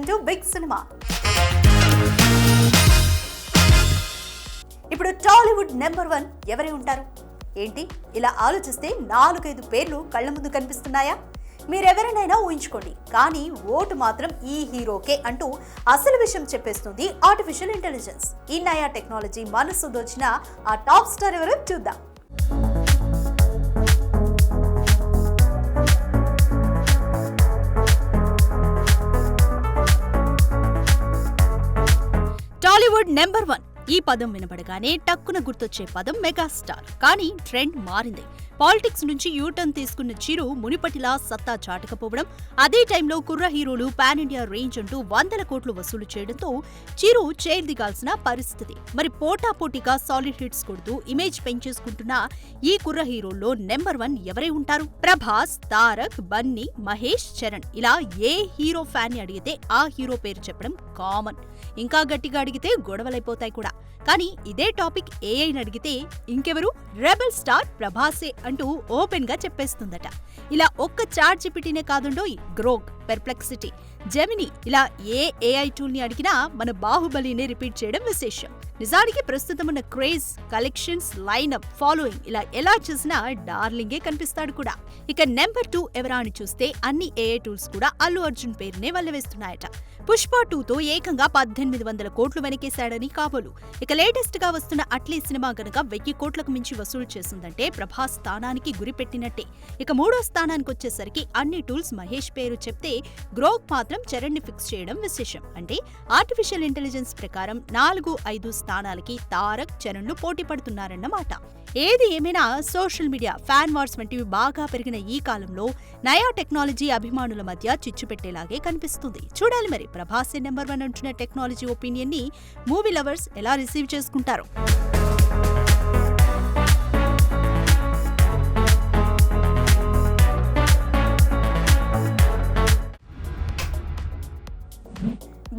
Welcome to big cinema. ఇప్పుడు Tollywood number 1 ఎవరై ఉంటారు? ఏంటి ఇలా ఆలోచిస్తే 4-5 పేర్లు కళ్ళ ముందు కనిపిస్తున్నాయా? మీరెవరినైనా ఊహించుకోండి, కానీ ఓటు మాత్రం ఈ హీరోకే అంటూ అసలు విషయం చెప్పేస్తుంది ఆర్టిఫిషియల్ ఇంటెలిజెన్స్. ఈ నయా టెక్నాలజీ మనసు దోచిన ఆ టాప్ స్టార్ ఎవరో చూద్దాం. టాలీవుడ్ నెంబర్ 1 ఈ పదం వినబడగానే టక్కున గుర్తొచ్చే పదం మెగాస్టార్. కానీ ట్రెండ్ మారింది. పాలిటిక్స్ నుంచి యూటర్న్ తీసుకున్న చిరు మునిపటిలా సత్తా చాటకపోవడం, అదే టైంలో కుర్ర హీరోలు పాన్ ఇండియా రేంజ్ అంటూ 100 కోట్లు వసూలు చేయడంతో చిరు చైర్ దిగాల్సిన పరిస్థితి. మరి పోటాపోటీగా సాలిడ్ హిట్స్ కొడుతూ ఇమేజ్ పెంచేసుకుంటున్న ఈ కుర్ర హీరోల్లో నెంబర్ 1 ఎవరై ఉంటారు? ప్రభాస్, తారక్, బన్నీ, మహేష్, చరణ్ ఇలా ఏ హీరో ఫ్యాన్ ని అడిగితే ఆ హీరో పేరు చెప్పడం కామన్. ఇంకా గట్టిగా అడిగితే గొడవలైపోతాయి కూడా. కానీ ఇదే టాపిక్ ఏఐని అడిగితే ఇంకెవరు, రెబల్ స్టార్ ప్రభాసే అంటూ ఓపెన్ గా చెప్పేస్తుందట. ఇలా ఒక్క చాట్ జిపిటీనే కాదుండోయ్, గ్రోక్, పెర్ప్లెక్సిటీ, జెమిని ఇలా ఏ ఏఐ టూల్ ని అడిగినా మన బాహుబలినే రిపీట్ చేయడం విశేషం. నిజానికి ప్రస్తుతం ఉన్న క్రేజ్, కలెక్షన్స్, లైనప్, ఫాలోయింగ్ ఇలా ఎలా చూసినా డార్లింగే కనిపిస్తాడు కూడా. ఇక నెంబర్ 2 ఎవరా అని చూస్తే అన్ని ఏఐ టూల్స్ కూడా అల్లు అర్జున్ పేరునే వల్లవేస్తున్నాయట. పుష్ప 2తో ఏకంగా 1800 కోట్లు వెనకేశాడని కాబోలు. ఇక లేటెస్ట్ గా వస్తున్న అట్లీ సినిమా గనక 1000 కోట్లకు మించి వసూలు చేసిందంటే ప్రభాస్ స్థానానికి గురిపెట్టినట్టే. ఇక 3వ స్థానానికి వచ్చేసరికి అన్ని టూల్స్ మహేష్ పేరు చెప్తే గ్రోక్ మాత్రం చరణ్ ని ఫిక్స్ చేయడం విశేషం. అంటే ఆర్టిఫిషియల్ ఇంటెలిజెన్స్ ప్రకారం 4-5 స్థానాలకి తారక్, చరణ్ లు పోటీ పడుతున్నారన్నమాట. ఏది ఏమైనా సోషల్ మీడియా, ఫ్యాన్ వార్స్ వంటివి బాగా పెరిగిన ఈ కాలంలో నయా టెక్నాలజీ అభిమానుల మధ్య చిచ్చు పెట్టేలాగే కనిపిస్తుంది. చూడాలి మరి ప్రభాస్ నెంబర్ 1 అంటున్న టెక్నాలజీ ఒపీనియన్ ని మూవీ లవర్స్ ఎలా రిసీవ్ చేసుకుంటారు.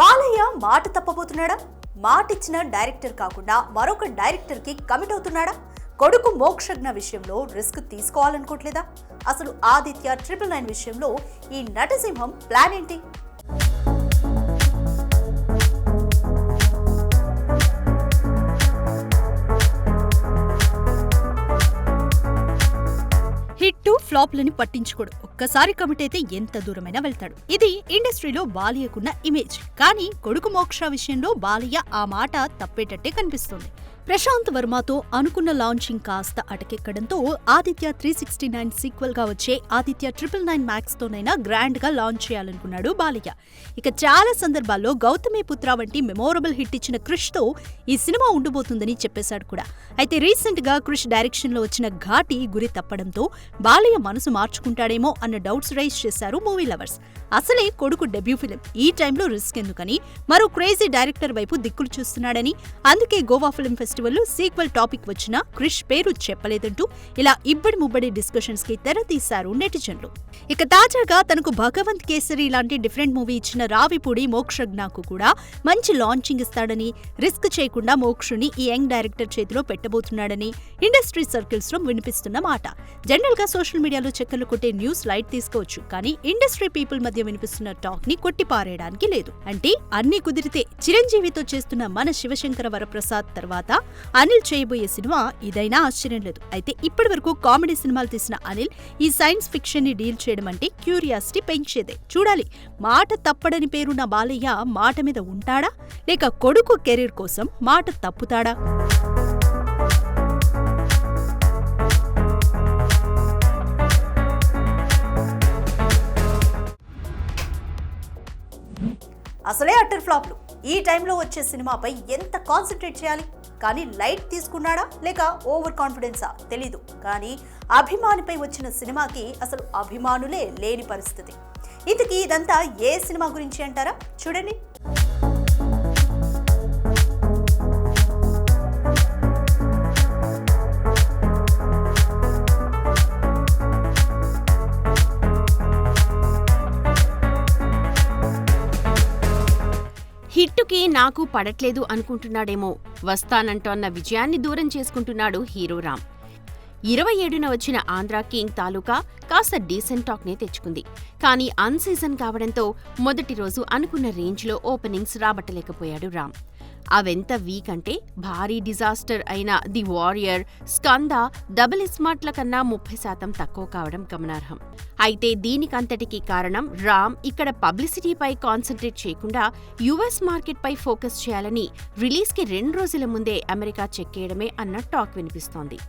బాలయ్య మాట తప్పబోతున్నాడా? మాటిచ్చిన డైరెక్టర్ కాకుండా మరొక డైరెక్టర్ కి కమిట్ అవుతున్నాడా? కొడుకు మోక్షజ్ఞ విషయంలో రిస్క్ తీసుకోవాలనుకోవట్లేదా? అసలు ఆదిత్య 999 విషయంలో ఈ నటసింహం ప్లాన్ ఏంటి? హిట్ ఫ్లాప్లని పట్టించుకోడు. ఒక్కసారి కమిట్ అయితే ఎంత దూరమైనా వెళ్తాడు. ఇది ఇండస్ట్రీలో బాలయ్యకున్న ఇమేజ్. కానీ కొడుకు మోక్ష విషయంలో బాలయ్య ఆ మాట తప్పేటట్టే కనిపిస్తుంది. ప్రశాంత్ వర్మతో అనుకున్న లాంచింగ్ కాస్త అటకెక్కడంతో ఆదిత్య 369 సీక్వెల్ గా వచ్చే ఆదిత్య 999 మ్యాక్స్ తోనైనా గ్రాండ్ గా లాంచ్ చేయాలనుకున్నాడు బాలయ్య. ఇక చాలా సందర్భాల్లో గౌతమిపుత్ర వంటి మెమోరబుల్ హిట్ ఇచ్చిన క్రిష్ తో ఈ సినిమా ఉండబోతుందని చెప్పేశాడు కూడా. అయితే రీసెంట్ గా క్రిష్ డైరెక్షన్ లో వచ్చిన ఘాటి గురి తప్పడంతో బాలయ్య మనసు మార్చుకుంటాడేమో అన్న డౌట్స్ రైజ్ చేశారు మూవీ లవర్స్. అసలే కొడుకు డెబ్యూ ఫిలిం, ఈ టైంలో రిస్క్ ఎందుకని మరో క్రేజీ డైరెక్టర్ వైపు దిక్కులు చూస్తున్నాడని, అందుకే గోవా ఫిల్మ్ ఫెస్టివల్లో సీక్వెల్ టాపిక్ వచ్చినా క్రిష్ పేరు చెప్పలేదంటూ ఇలా ఇబ్బడి ముబ్బడి డిస్కషన్స్ కి తెర తీశారు నెటిజన్లు. ఇక తాజాగా తనకు భగవంత్ కేసరి లాంటి డిఫరెంట్ మూవీ ఇచ్చిన రావిపూడి మోక్షజ్ఞకు కూడా మంచి లాంచింగ్ ఇస్తాడని, రిస్క్ చేయకుండా మోక్షుని ఈ యంగ్ డైరెక్టర్ చేతిలో పెట్టబోతున్నాడని ఇండస్ట్రీ సర్కిల్స్ లో వినిపిస్తున్న మాట. జనరల్ గా సోషల్ మీడియాలో చక్కర్లు కొట్టే న్యూస్ లైట్ తీసుకోవచ్చు, కానీ ఇండస్ట్రీ పీపుల్ మధ్య వినిపిస్తున్న టాక్ ని కొట్టిపారేయడానికి లేదు. అంటే అన్ని కుదిరితే చిరంజీవితో చేస్తున్న మన శివశంకర వరప్రసాద్ తర్వాత అనిల్ చేయబోయే సినిమా ఇదైనా ఆశ్చర్యం లేదు. అయితే ఇప్పటి వరకు కామెడీ సినిమాలు తీసిన అనిల్ ఈ సైన్స్ ఫిక్షన్ ని డీల్ చేయడం అంటే క్యూరియాసిటీ పెంచేదే. చూడాలి, మాట తప్పడని పేరున్న బాలయ్య మాట మీద ఉంటాడా, లేక కొడుకు కెరీర్ కోసం మాట తప్పుతాడా? అసలే అట్టర్ ఫ్లాప్లు. ఈ టైంలో వచ్చే సినిమాపై ఎంత కాన్సన్ట్రేట్ చేయాలి? కానీ లైట్ తీసుకున్నాడా లేక ఓవర్ కాన్ఫిడెన్సా తెలీదు. కానీ అభిమానిపై వచ్చిన సినిమాకి అసలు అభిమానులే లేని పరిస్థితి. ఇంతకీ ఇదంతా ఏ సినిమా గురించి అంటారా? చూడండి. హిట్టుకి నాకు పడట్లేదు అనుకుంటున్నాడేమో. వస్తానంటోన్న విజయాన్ని దూరం చేసుకుంటున్నాడు హీరో రామ్. 27న వచ్చిన ఆంధ్రా కింగ్ తాలూకా కాస్త డీసెంట్ టాక్నే తెచ్చుకుంది. కానీ అన్సీజన్ కావడంతో మొదటి రోజు అనుకున్న రేంజ్లో ఓపెనింగ్స్ రాబట్టలేకపోయాడు రామ్. అవెంత వీక్ అంటే భారీ డిజాస్టర్ అయిన ది వారియర్, స్కంద, డబుల్ స్మార్ట్ల కన్నా 30% తక్కువ కావడం గమనార్హం. అయితే దీనికంతటికీ కారణం రామ్ ఇక్కడ పబ్లిసిటీపై కాన్సంట్రేట్ చేయకుండా యుఎస్ మార్కెట్పై ఫోకస్ చేయాలని రిలీజ్కి 2 రోజుల ముందే అమెరికా చెక్కేయడమే అన్న టాక్ వినిపిస్తోంది.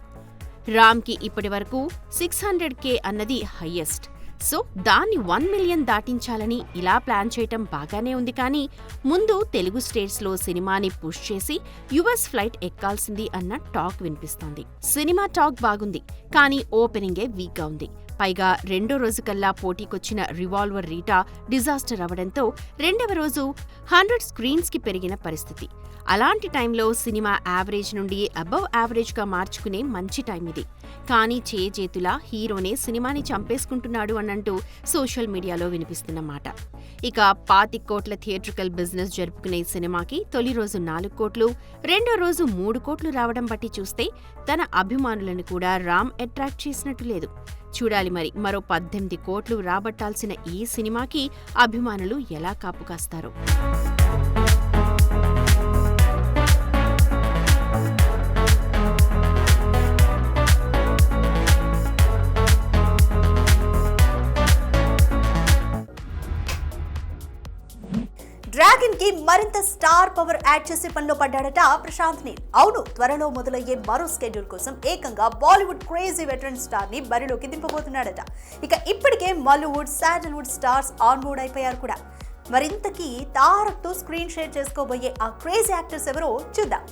రామ్కి ఇప్పటివరకు 600K అన్నది హయ్యెస్ట్. సో దాన్ని 1 మిలియన్ దాటించాలని ఇలా ప్లాన్ చేయటం బాగానే ఉంది. కానీ ముందు తెలుగు స్టేట్స్లో సినిమాని పుష్ చేసి యుఎస్ ఫ్లైట్ ఎక్కాల్సింది అన్న టాక్ వినిపిస్తోంది. సినిమా టాక్ బాగుంది, కానీ ఓపెనింగే వీక్గా ఉంది. పైగా 2వ రోజు కల్లా పోటీకొచ్చిన రివాల్వర్ రీటా డిజాస్టర్ అవడంతో 2వ రోజు 100 స్క్రీన్స్కి పెరిగిన పరిస్థితి. అలాంటి టైంలో సినిమా యావరేజ్ నుండి అబవ్ యావరేజ్గా మార్చుకునే మంచి టైం ఇది. కానీ చేతులా హీరోనే సినిమాని చంపేసుకుంటున్నాడు అన్నంటూ సోషల్ మీడియాలో వినిపిస్తున్న మాట. ఇక 25 కోట్ల థియేట్రికల్ బిజినెస్ జరుపుకునే సినిమాకి తొలి రోజు 4 కోట్లు, 2వ రోజు 3 కోట్లు రావడం బట్టి చూస్తే తన అభిమానులను కూడా రామ్ అట్రాక్ట్ చేసినట్టు లేదు. చూడాలి మరి మరో 18 కోట్లు రాబట్టాల్సిన ఈ సినిమాకి అభిమానులు ఎలా కాపు కాస్తారో. డ్రాగన్ కి మరింత స్టార్ పవర్ యాడ్ చేసే పనిలో పడ్డాడట ప్రశాంత్ నీల్. అవును, త్వరలో మొదలయ్యే మరో స్కెడ్యూల్ కోసం ఏకంగా బాలీవుడ్ క్రేజీ వెటరన్ స్టార్ ని బరిలోకి దింపబోతున్నాడట. ఇక ఇప్పటికే Mollywood, sandalwood stars on board అయిపోయారు కూడా. మరింతకీ తారక్ తో స్క్రీన్ షేర్ చేసుకోబోయే ఆ క్రేజీ యాక్టర్స్ ఎవరో చూద్దాం.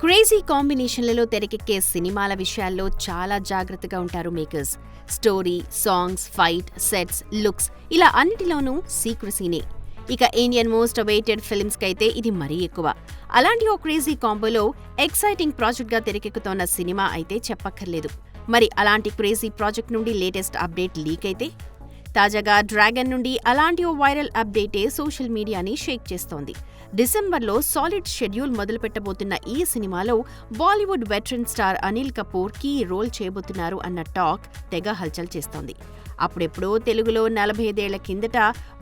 క్రేజీ కాంబినేషన్లలో తెరకెక్కే సినిమాల విషయాల్లో చాలా జాగ్రత్తగా ఉంటారు makers. Story, songs, fight, sets, looks ఇలా అన్నిటిలోనూ సీక్రెసీనే. ఇక ఇండియన్ మోస్ట్ అవైటెడ్ ఫిల్మ్స్కైతే ఇది మరీ ఎక్కువ. అలాంటి ఓ క్రేజీ కాంబోలో ఎక్సైటింగ్ ప్రాజెక్ట్గా తెరకెక్కుతోన్న సినిమా అయితే చెప్పక్కర్లేదు. మరి అలాంటి క్రేజీ ప్రాజెక్ట్ నుండి లేటెస్ట్ అప్డేట్ లీక్ అయితే తాజాగా డ్రాగన్ నుండి అలాంటి ఓ వైరల్ అప్డేటే సోషల్ మీడియాని షేక్ చేస్తోంది. డిసెంబర్లో సాలిడ్ షెడ్యూల్ మొదలుపెట్టబోతున్న ఈ సినిమాలో Bollywood veteran star Anil Kapoor key role చేయబోతున్నారు అన్న టాక్ తెగ హల్చల్ చేస్తోంది. అప్పుడెప్పుడో తెలుగులో 45 ఏళ్ల కిందట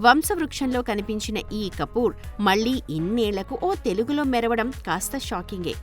వంశవృక్షంలో కనిపించిన ఈ కపూర్ మళ్లీ ఇన్నేళ్లకు ఓ తెలుగులో మెరవడం కాస్త షాకింగే.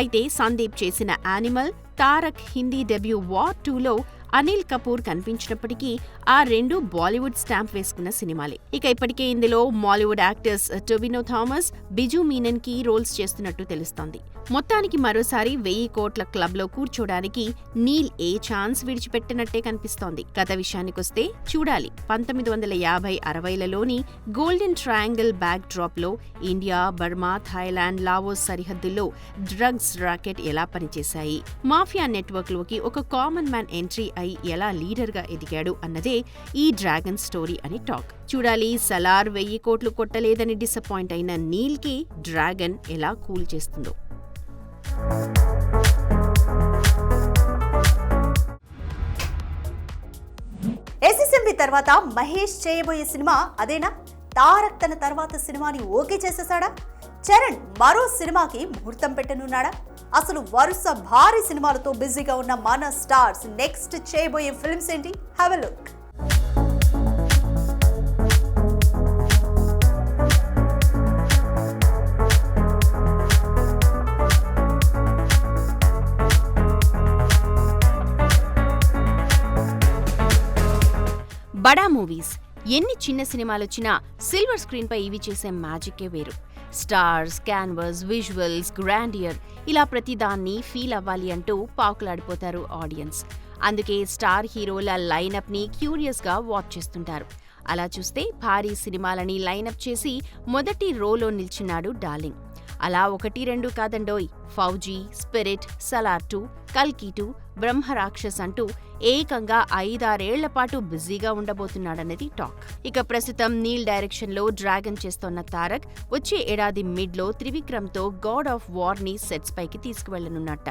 అయితే సందీప్ చేసిన animal, Tarak Hindi debut war 2లో అనిల్ కపూర్ కనిపించినప్పటికీ ఆ 2 బాలీవుడ్ స్టాంప్ వేసుకున్న సినిమాలే. ఇక ఇప్పటికే ఇందులో Mollywood actors Tovino Thomas, Biju Menon key roles చేస్తున్నట్టు తెలుస్తోంది. మొత్తానికి మరోసారి 1000 కోట్ల క్లబ్లో కూర్చోడానికి నీల్ ఏ ఛాన్స్ విడిచిపెట్టినట్టే కనిపిస్తోంది. కథ విషయానికొస్తే చూడాలి 1950-60లలోని గోల్డెన్ ట్రయాంగిల్ బ్యాక్ డ్రాప్లో ఇండియా, బర్మా, థాయిలాండ్, లావోస్ సరిహద్దుల్లో డ్రగ్స్ రాకెట్ ఎలా పనిచేశాయి, మాఫియా నెట్వర్క్లోకి ఒక కామన్ మ్యాన్ ఎంట్రీ అయి ఎలా లీడర్గా ఎదిగాడు అన్నదే ఈ డ్రాగన్ స్టోరీ అని టాక్. చూడాలి సలార్ 1000 కోట్లు కొట్టలేదని డిసప్పాయింట్ అయిన నీల్కి డ్రాగన్ ఎలా కూల్ చేస్తుందో. ఎస్ఎస్ఎంబి తర్వాత మహేష్ చేయబోయే సినిమా అదేనా? తారక్ తన తర్వాత సినిమాని ఓకే చేసేసాడా? చరణ్ మరో సినిమాకి ముహూర్తం పెట్టనున్నాడా? అసలు వరుస భారీ సినిమాలతో బిజీగా ఉన్న మన స్టార్స్ నెక్స్ట్ చేయబోయే ఫిల్మ్స్ ఏంటి? Have a look. బడా మూవీస్ ఎన్ని చిన్న సినిమాలొచ్చినా సిల్వర్ స్క్రీన్పై ఇవి చేసే మ్యాజిక్కే వేరు. స్టార్స్, క్యాన్వస్, విజువల్స్, గ్రాండియర్ ఇలా ప్రతిదాన్ని ఫీల్ అవ్వాలి అంటూ పాకులాడిపోతారు ఆడియన్స్. అందుకే స్టార్ హీరోల లైనప్ని క్యూరియస్గా వాచ్ చేస్తుంటారు. అలా చూస్తే భారీ సినిమాలని లైనప్ చేసి మొదటి రోలో నిల్చున్నాడు డార్లింగ్. అలా 1-2 కాదండోయ్, ఫౌజీ, స్పిరిట్, సలార్ 2, కల్కి 2, బ్రహ్మరాక్షస్ అంటూ ఏకంగా 5-6 ఏళ్ల పాటు బిజీగా ఉండబోతున్నాడన్నది టాక్. ఇక ప్రస్తుతం నీల్ డైరెక్షన్లో డ్రాగన్ చేస్తోన్న తారక్ వచ్చే ఏడాది మిడ్లో త్రివిక్రమ్తో గాడ్ ఆఫ్ వార్ని సెట్స్ పైకి తీసుకువెళ్లనున్నట్ట.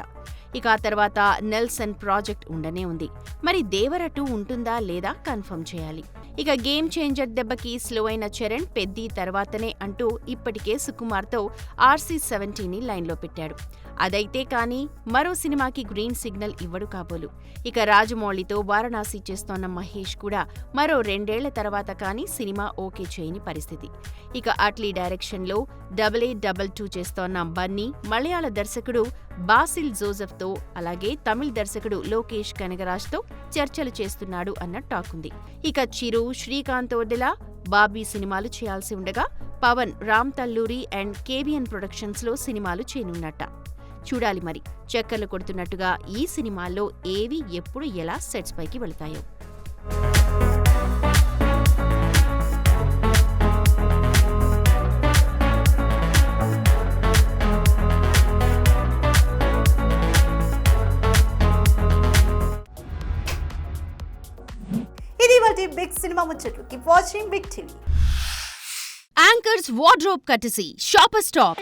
ఇక ఆ తర్వాత నెల్సన్ ప్రాజెక్ట్ ఉండనే ఉంది. మరి దేవర 2 ఉంటుందా లేదా కన్ఫర్మ్ చేయాలి. ఇక గేమ్ చేంజర్ దెబ్బకి స్లో అయిన చరణ్ పెద్ది తర్వాతనే అంటూ ఇప్పటికే సుకుమార్తో RC-17ని లైన్లో పెట్టాడు. అదైతే కానీ మరో సినిమాకి గ్రీన్ సిగ్నల్ ఇవ్వడు కాబోలు. ఇక రాజమౌళితో వారణాసి చేస్తోన్న మహేష్ కూడా మరో 2 ఏళ్ల తర్వాత కానీ సినిమా ఓకే చేయని పరిస్థితి. ఇక అట్లీ డైరెక్షన్లో 8822 చేస్తోన్న బన్నీ మలయాళ దర్శకుడు బాసిల్ జోసెఫ్తో అలాగే తమిళ దర్శకుడు లోకేష్ కనగరాజ్తో చర్చలు చేస్తున్నాడు అన్న టాక్ ఉంది. ఇక చిరు, శ్రీకాంత్ వదిలా, బాబీ సినిమాలు చేయాల్సి ఉండగా పవన్, రామ్ తల్లూరి అండ్ కేబిఎన్ ప్రొడక్షన్స్లో సినిమాలు చేయనున్నట్ట. చూడాలి మరి చక్కర్లు కొడుతున్నట్టుగా ఈ సినిమాల్లో ఏవి ఎప్పుడు ఎలా సెట్స్ పైకి వెళతాయో. ఇది వాటి బిగ్ సినిమా ముచ్చట్లు. Keep watching big TV. Anchors wardrobe courtesy shopper stop.